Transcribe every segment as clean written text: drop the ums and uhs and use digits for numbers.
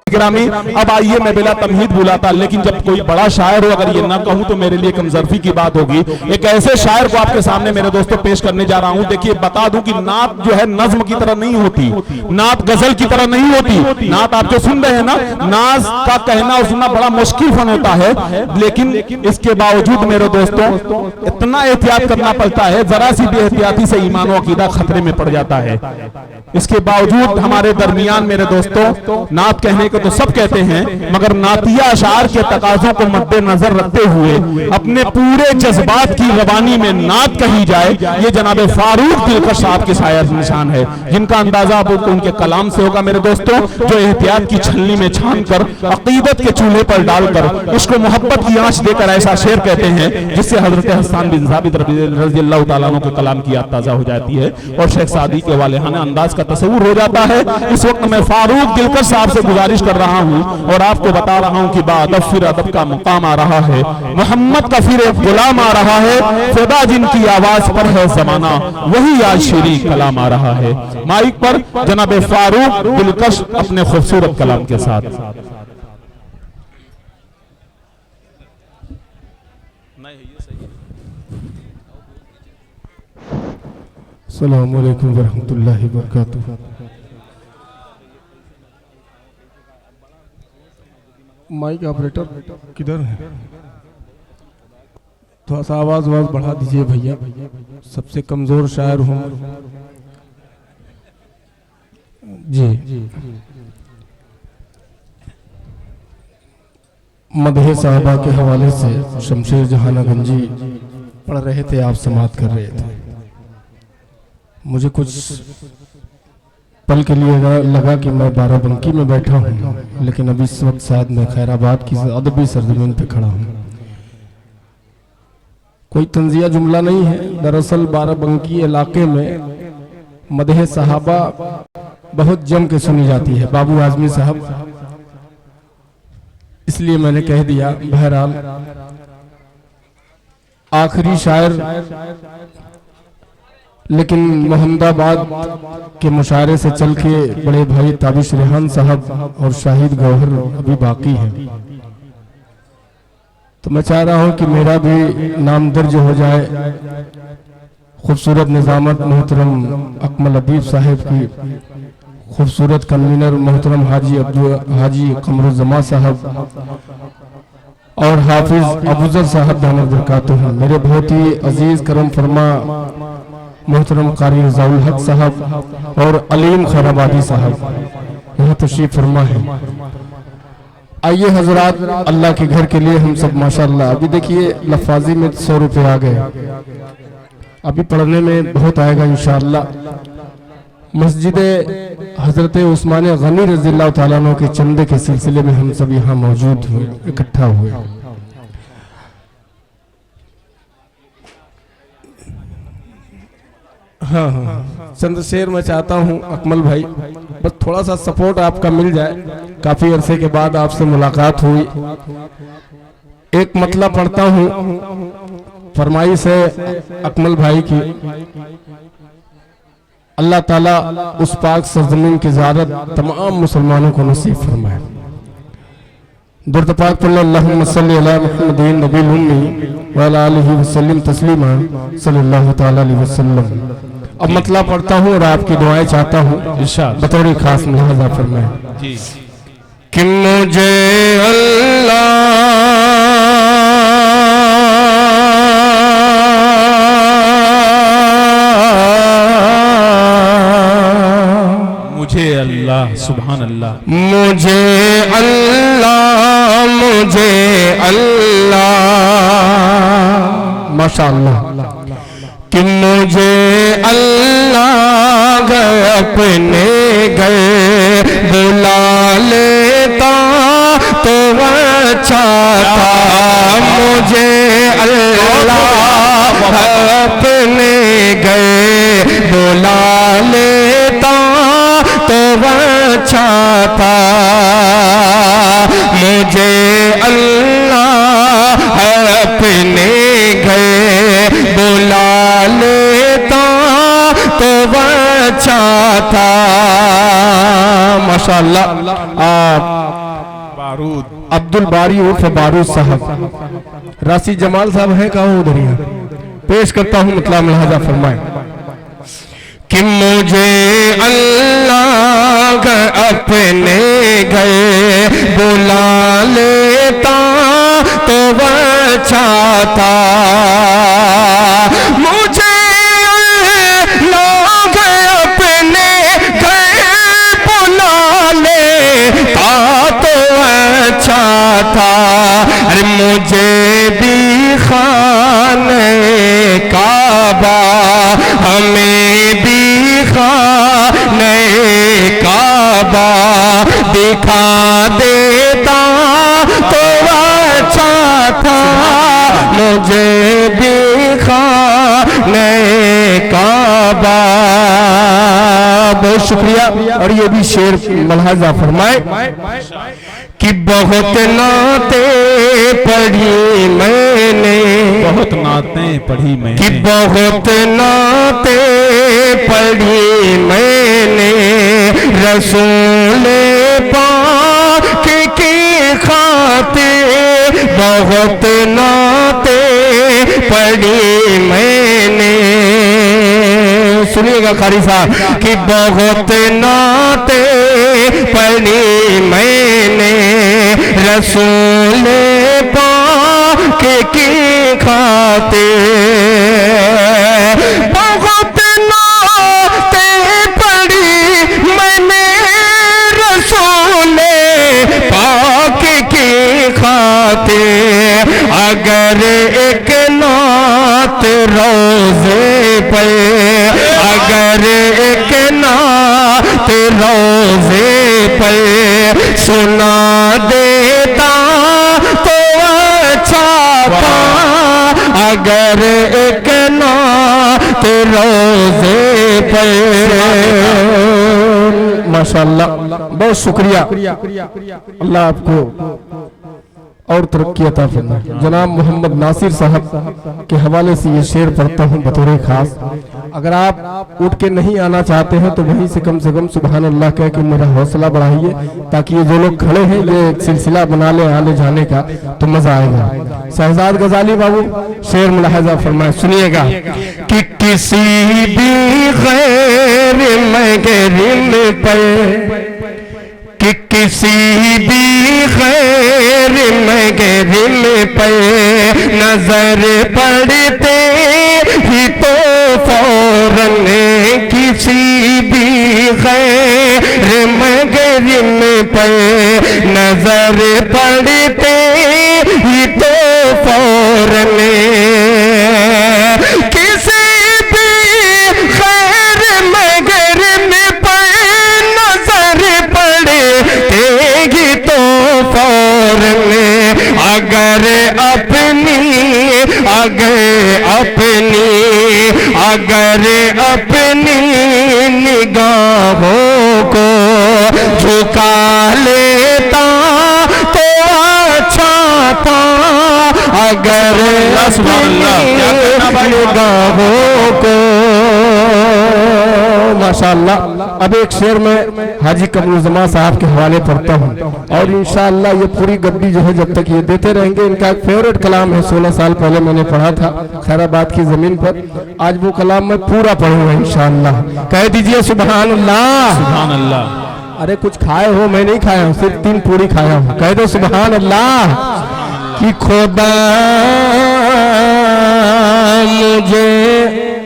गिरामी, अब आइए मैं बिला तमहीद बुलाता, लेकिन जब कोई बड़ा शायर हो, अगर ये ना कहूं तो मेरे लिए कमजरफी की बात होगी। एक ऐसे शायर को आपके सामने मेरे दोस्तों पेश करने जा रहा हूं। देखिए बता दूं कि नात जो है नज्म की तरह नहीं होती, नात गजल की तरह नहीं होती। नात आप जो सुन रहे हैं ना, नाज का कहना और सुनना बड़ा मुश्किल फन होता है, लेकिन इसके बावजूद मेरे दोस्तों इतना एहतियात करना पड़ता है, जरा सी भी एहतियाती से ईमान और अकीदा खतरे में पड़ जाता है। इसके बावजूद हमारे दरमियान मेरे दोस्तों नात कहने को तो सब कहते हैं, मगर नातिया अशार के तकाजों को मद्देनजर रखते हुए अपने पूरे जज्बात की रवानी में नात कही जाए, ये जनाब फारूक दिलकश साहब की शायर निशान है, जिनका अंदाजा आपको उनके कलाम से होगा मेरे दोस्तों, जो एहतियात की छलनी में छान कर अकीदत के चूल्हे पर डालकर इसको मोहब्बत की आंच देकर ऐसा शेर कहते हैं जिससे हजरत हसन बिन साबित रज़ियल्लाहु ताला अन्हु के कलाम की याद ताजा हो जाती है और शेख सादी के वालिहाना अंदाज का तस्वुर हो जाता है। इस वक्त मैं फारूक दिलकश साहब से गुजारिश कर रहा हूं और आपको बता रहा हूं कि बादब फिर अदब का मुकाम आ रहा है, मोहम्मद का फिर एक गुलाम आ रहा है, फिदा जिनकी आवाज पर है जमाना वही आज शेरी कलाम आ रहा है। माइक पर जनाब फारूक दिलकश अपने खूबसूरत कलाम के साथ। अस्सलामु अलैकुम वरहमतुल्लाहि वबरकातुहू। माइक ऑपरेटर किधर है? थोड़ा सा आवाज बढ़ा दीजिए भैया, सबसे कमजोर शायर हूँ जी। मदहे साहबा के हवाले से शमशेर जहाना गंजी पढ़ रहे थे, आप समात कर रहे थे। मुझे कुछ पल के लिए लगा कि मैं बाराबंकी में बैठा हूँ, लेकिन अभी इस वक्त शायद मैं खैराबाद की अदबी सरजमीन पे खड़ा हूँ। कोई तंजिया जुमला नहीं है, दरअसल बाराबंकी इलाके में मदहे सहाबा बहुत जम के सुनी जाती है, बाबू आजमी साहब, इसलिए मैंने कह दिया। बहरहाल आखिरी शायर, लेकिन मोहम्मदाबाद के मुशायरे से चल के बड़े भाई ताबिश रेहान साहब और शाहिद गौहर अभी बाकी हैं, तो मैं चाह रहा हूं कि मेरा भी नाम दर्ज हो जाए। खूबसूरत निजामत मोहतरम अकमल अदीब साहब की, खूबसूरत कन्वीनर मोहतरम हाजी कमरुज़्ज़मा साहब और हाफिज अबूजर साहब दामद बरकातुहू, मेरे बहुत ही अजीज करम फरमा मोहतरम कारी रज़ाउल हक साहब और अलीम खैराबादी साहब यहाँ तशरीफ फरमा है। आइए हजरात, अल्लाह के घर के लिए हम सब माशाअल्लाह। अभी देखिए लफाजी में 100 रुपए आ गए, अभी पढ़ने में बहुत आएगा इंशाअल्लाह। मस्जिद हजरत उस्मान गनी रज़ियल्लाहु ताला अन्हु के चंदे के सिलसिले में हम सब यहाँ मौजूद हुए, इकट्ठा हुए। हाँ, चंद शेर मैं चाहता हूँ अकमल भाई, बस थोड़ा सा सपोर्ट आपका मिल जाए। काफी अरसे के बाद आपसे मुलाकात हुई। एक मतलब पढ़ता हूँ, फरमाइश है अकमल भाई की। अल्लाह ताला उस पाक सरजमीन की ज़ियारत तमाम मुसलमानों को नसीब फरमाए। दुरूद पाक पढ़ लो, अल्लाहुम्मा सल्ली अला मुहम्मदिन नबील उम्मी व अला आलिहि वसल्लम तस्लीमा सल्लल्लाहु ताला अलैहि वसल्लम। अब मतलब पढ़ता हूँ और आपकी दुआएं चाहता हूँ बतौर खास मुलाहजा फरमाए कि मुझे अल्लाह मुझे अल्लाह, सुभान अल्लाह, मुझे अल्लाह, मुझे अल्लाह, माशाअल्लाह, कि मुझे अल्लाह अपने घर बुला लेता तो अच्छा था। मुझे अल्लाह अपने घर बुला लेता तो अच्छा था। मुझे अल्लाह अपने घर बुला लेता तो अच्छा था। माशाअल्लाह बारूद अब्दुल बारी उर्फ बारूद साहब, राशि जमाल साहब हैं कहा उधर ही पेश करता हूँ, मतलब मुलाहाजा फरमाए कि मुझे अल्लाह अपने घर बुला लेता तो अच्छा था, मुझे अल्लाह अपने घर बुला लेता तो अच्छा था, अरे मुझे भी खाने काबा हमें भी खाने काबा दिखा देता तो अच्छा था, मुझे भी खाने काबा। बहुत शुक्रिया। और ये भी शेर मुलाहाजा फरमाए कि बहुत नाते पढ़ी मैंने, बहुत नातें पढ़ी मैं, कि बहुत नाते पढ़ी मैंने रसूल पाक की खातिर, बहुत नाते पढ़ी मैंने, सुनिएगा कारी साहब कि बहुत नाते पढ़ी मैंने रसूल पाक की खातिर, बहुत नाते पढ़ी मैंने रसूल पाक की खातिर, अगर एक नात रोज़े पे, अगर एक नात रोज़े पे सुना देता तो अच्छा था, अगर एक नात रोज़े पे। माशाअल्लाह, बहुत शुक्रिया, अल्लाह आपको और तरक्की अता फरमाए। जनाब मोहम्मद नासिर साहब के हवाले से ये शेर पढ़ता हूँ बतौर खास। अगर आप उठ के नहीं आना चाहते हैं तो वहीं से कम सुबहान अल्लाह कह के मेरा हौसला बढ़ाइए, ताकि ये जो लोग खड़े हैं ये एक सिलसिला बना ले आने जाने का, तो मजा आएगा। शहजाद गजाली बाबू शेर मुलाहाजा फरमाए, सुनिएगा कि किसी भी गैर महरम पर, कि किसी भी गैर महरम पर नजर पड़ते ही तो फौरन, किसी भी गैर महरम पर नजर पड़ते ही तो फौरन, किसी भी गैर महरम पर नजर पड़ेगी तो फौरन, अगर अपनी निगाहों को झुका लेता तो अच्छा था, अगर अपनी निगाहों को। माशाअल्लाह। अब एक शेर में हाजी कमरुज़्ज़मान साहब के हवाले पढ़ता हूँ, और इंशाअल्लाह ये पूरी गद्दी जो है जब तक ये देते रहेंगे। इनका एक फेवरेट कलाम है, 16 साल पहले मैंने पढ़ा था खैराबाद की जमीन पर। आज वो कलाम मैं पूरा पढ़ूंगा इंशाअल्लाह। कह दीजिए सुभान अल्लाह। सुभान अल्लाह। अरे कुछ खाए हो? मैं नहीं खाया हूँ, सिर्फ 3 पूरी खाया हूँ। कह दो सुभान अल्लाह। कि खुदा मुझे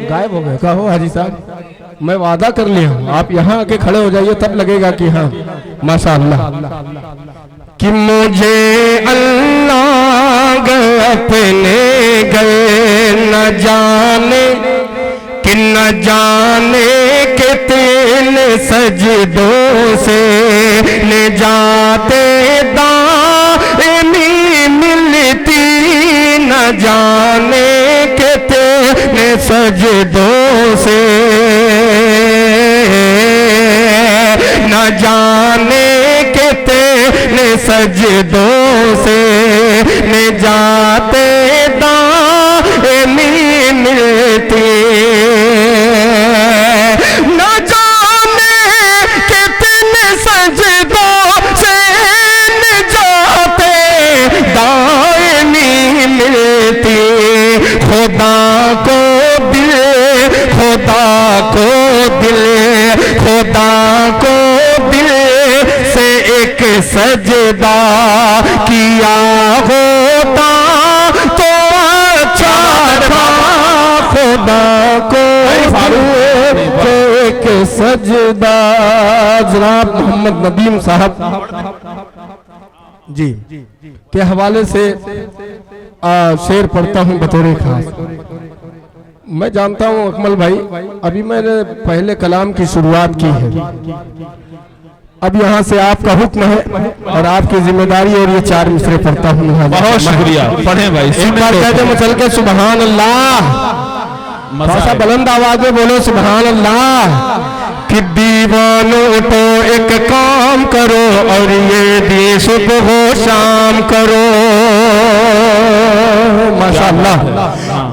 गायब हो गए, कहो हाजी साहब, मैं वादा कर लिया हूँ, आप यहाँ आके खड़े हो जाइए तब लगेगा कि हाँ माशाअल्लाह। कि मुझे अल्लाह अपने गए न जाने, कि न जाने कितने सजदों से निजाते दाएमी मिलती, न जाने कितने सजदों से, न जाने कितने सजदों से निजाते दाएमी मिलती, न जाने कितने सजदों सजदा किया होता तो अच्छा था, खुदा को के सजदा। जनाब मोहम्मद नदीम साहब जी के हवाले से शेर पढ़ता हूँ बतौर खास। मैं जानता हूँ अकमल भाई, अभी मैंने पहले कलाम की शुरुआत की है, अब यहाँ से आपका हुक्म है और आपकी जिम्मेदारी, और ये 4 मिसरे पढ़ता हूँ। बहुत शुक्रिया, पढ़े भाई। एक बार कहते मचल के सुभान अल्लाह, थोड़ा सा बुलंद आवाज में बोलो सुभान अल्लाह। कि दीवानों तो एक काम करो और ये भी सुबह शाम करो, माशाअल्लाह।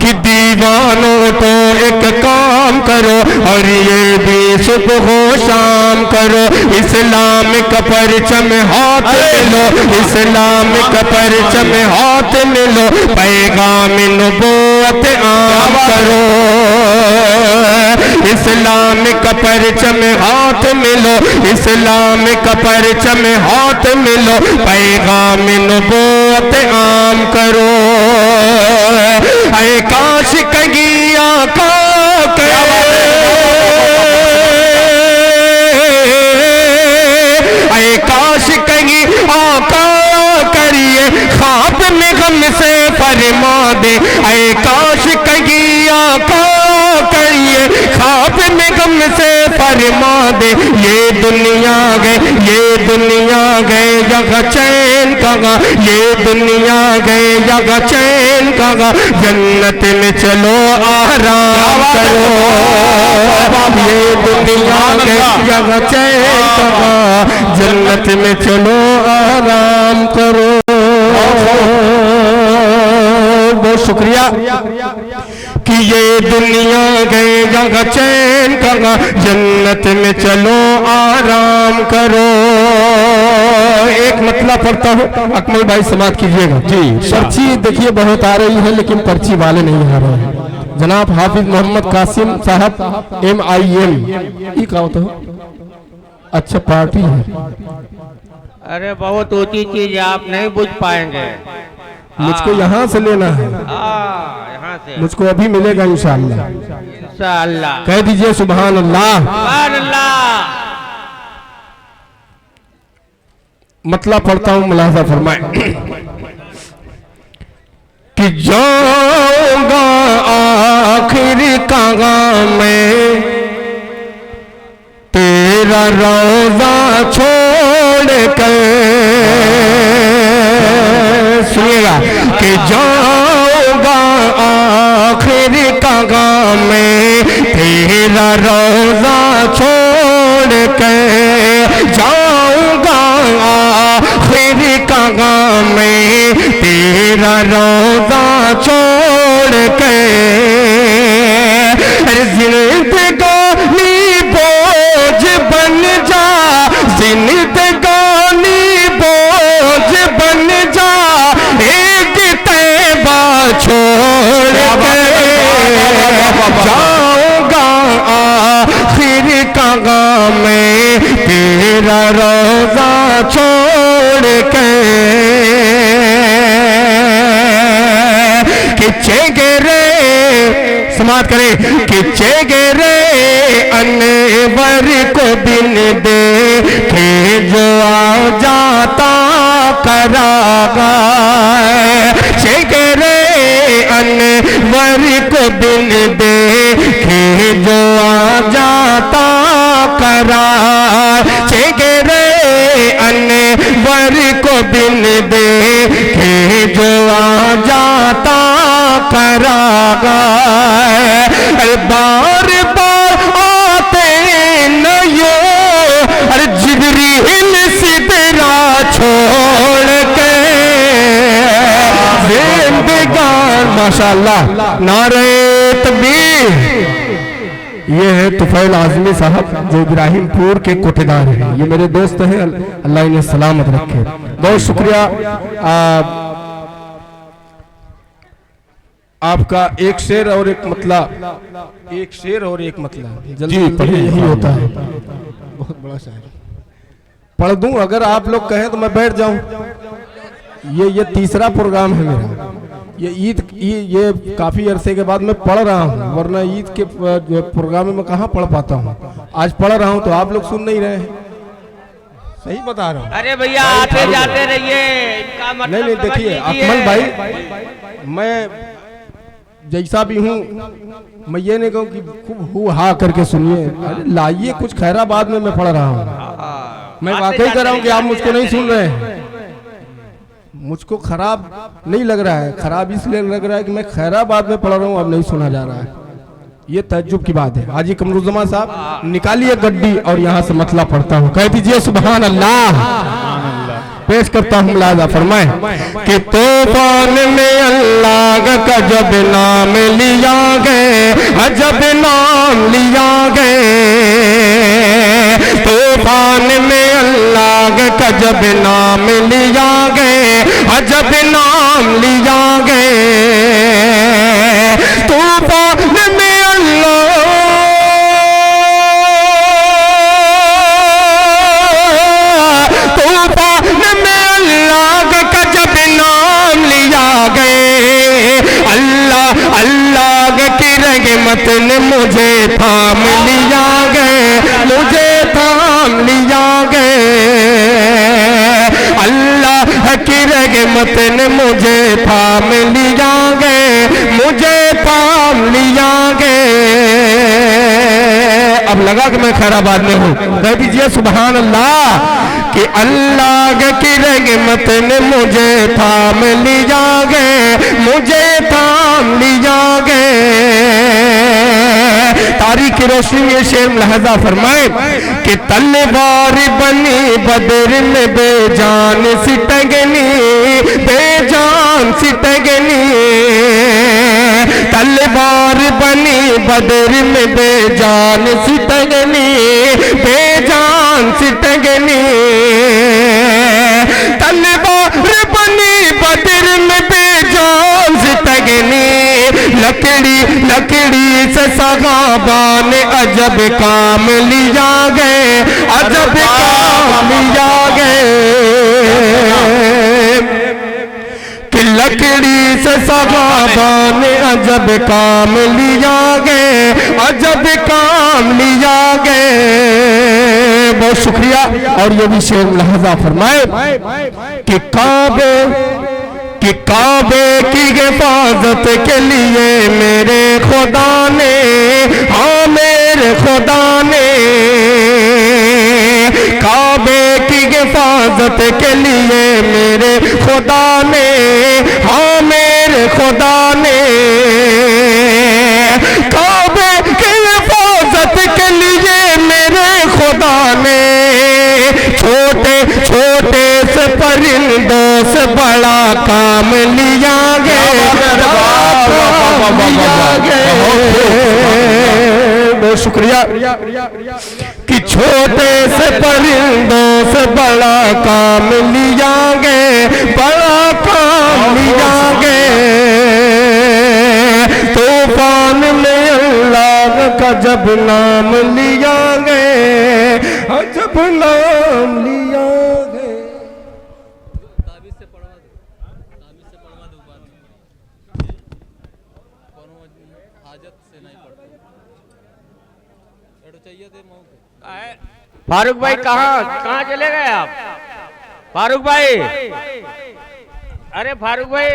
कि दीवानों तो एक काम करो और ये भी सुबह शाम करो, इस्लाम का परचम हाथ में लो, इस्लाम का परचम हाथ में लो, पैगाम नबूवत आम करो, इस्लाम का परचम हाथ में लो, इस्लाम का परचम हाथ में लो, पैगाम नबूवत आम करो। ऐ काश कहीं आका ऐ काश कहीं आका करिए ख्वाब में गम से फरमा दे, ऐ काश कहीं आका करिए ख्वाब में गम से फरमा दे। ये दुनिया गए, ये दुनिया गए जगह चैन कहाँ, ये दुनिया गए जगह चैन कहाँ, जन्नत में चलो आराम करो, ये दुनिया गए जगह चैन कहाँ, जन्नत में चलो आराम करो। बहुत शुक्रिया। कि ये दुनिया गए जगह चैन कहाँ, जन्नत में चलो आराम करो। एक मतलब पढ़ता हूँ, अकमल भाई समाप्त कीजिएगा जी। पर्ची देखिए बहुत आ रही है लेकिन पर्ची वाले नहीं आ रहे हैं। जनाब हाफिज मोहम्मद कासिम साहब MIM ये क्या होता है? अच्छा पार्टी है। अरे बहुत ऊंची चीज आप नहीं बुझ पाएंगे, मुझको यहाँ से लेना है, यहाँ से मुझको अभी मिलेगा इंशाअल्लाह। इंशाअल्लाह। कह दीजिए सुभान अल्लाह। सुभान अल्लाह। मतलब पढ़ता हूँ, मुलाजा फरमाए। कि जाऊंगा आखिर कहाँ में तेरा रोजा छोड़ कर, सुनिएगा। कि जाऊंगा आखिर कहाँ में तेरा रोजा छोड़ कर, जाऊंगा आखिर कहाँ में तेरा रोजा छोड़ के। जिंदगानी बोझ बन जा, जिंदगानी बोझ बन जा, एक तैबा छोड़ के जाऊंगा आखिर कहाँ में तेरा रोजा छोड़ के। किच्चे गिरे समाप्त करें। किच्चे गिरे अनवर को दिन दे के जो आ जाता करागा, गिरे अनवर को दिन दे के जो आ जाता करा, गिरे अनवर को दिन दे के जो आ जाता करागा। बार बार आते नयो अरे जिब्रील सिदरा छोड़ के, जिंदगान माशाअल्लाह नारे तकबीर। ये है तुफैल आजमी साहब जो इब्राहिमपुर के कोटेदार हैं। ये मेरे दोस्त हैं, अल्लाह इन्हें सलामत रखे। बहुत शुक्रिया आपका। एक शेर और एक मतला, एक शेर और एक मतला जल्दी पढ़िए, यही होता है। बहुत बड़ा शायर। पढ़ दूं? अगर आप लोग कहें तो मैं बैठ जाऊं। ये तीसरा प्रोग्राम है मेरा। ये ईद ये काफी अरसे के बाद मैं पढ़ रहा हूँ, वरना ईद के प्रोग्राम में मैं कहाँ पढ़ पाता हूँ। आज पढ़ रहा हूँ तो आप लोग सुन नहीं रहे हैं। सही बता रहा हूँ। अरे भैया आते जाते रहिए, इनका मतलब नहीं समझ देखिए लीजिए। अकमल भाई, मैं जैसा भी हूँ, मैं ये नहीं कहूँ कि खूब हु हा करके सुनिए। अरे लाइए कुछ खैराबाद में मैं पढ़ रहा हूँ। मैं वाकई कर रहा हूँ कि आप मुझको नहीं सुन रहे हैं। मुझको खराब नहीं लग रहा है, खराब इसलिए लग रहा है कि मैं खैराबाद में पढ़ रहा हूँ, अब नहीं सुना जा रहा है। ये तज्जुब की बात है। हाजी कमरुज़्ज़मान साहब निकालिए गड्डी और यहाँ से मतला पढ़ता हूँ। कह दीजिए सुभान अल्लाह। पेश करता हूँ, मुलाजा फरमाए कि तूफान में अल्लाह का जब नाम लिया गए, अजब नाम लिया गए। तूफान में अल्लाह का जब नाम लिया गए, अजब नाम लिया गए। तूफान में रहमत ने मुझे थाम लिया गए, मुझे थाम लिया गए। अल्लाह की रहमत ने मुझे थाम लिया गए, मुझे थाम लिया गए। अब लगा कि मैं खैराबाद में हूँ, कह दीजिए सुभान अल्लाह कि अल्लाह की रहमत ने मुझे थाम लिया गए, मुझे थाम लिया गए। तारीख की रोशनी में शेर मुलाहजा फरमाए कि तलवार बनी बदर में बेजान सिटगनी, बेजान सिटगनी। तलवार बनी बदर में बेजान सिटगनी, बेजान सिटगनी। तलवार बनी बदर में बेजान सिटगनी। लकड़ी से सहाबा ने अजब काम लिया गए, अजब काम लिया गए। कि लकड़ी से सहाबा ने अजब काम लिया गए, अजब काम लिया गए। बहुत शुक्रिया। और ये भी शेर मुलाहजा फरमाए कि काबे की हिफाजत के लिए मेरे खुदा ने, हाँ मेरे खुदा ने। काबे की हिफाजत के लिए मेरे खुदा ने, हाँ मेरे खुदा ने। काबे की हिफाजत के लिए मेरे खुदा ने छोटे छोटे से परिंदों से बड़ा काम लिया गया, लिया गया। बहुत शुक्रिया कि छोटे से परिंदों से बड़ा काम लिया गए, बड़ा काम लिया गए। तूफान में अल्लाह का जब नाम लिया गए, जब नाम लिया गए। फारूक भाई कहाँ चले गए आप? फारूक भाई, अरे फारूक भाई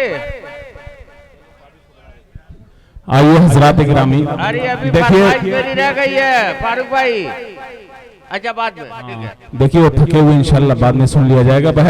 आइए हजरात गिरामी, अरे अभी देखिए मेरी रह गई है फारूक भाई। अच्छा बाद में ठीक है। देखिए वो थके हुए इंशाल्लाह बाद में सुन लिया जाएगा। बहर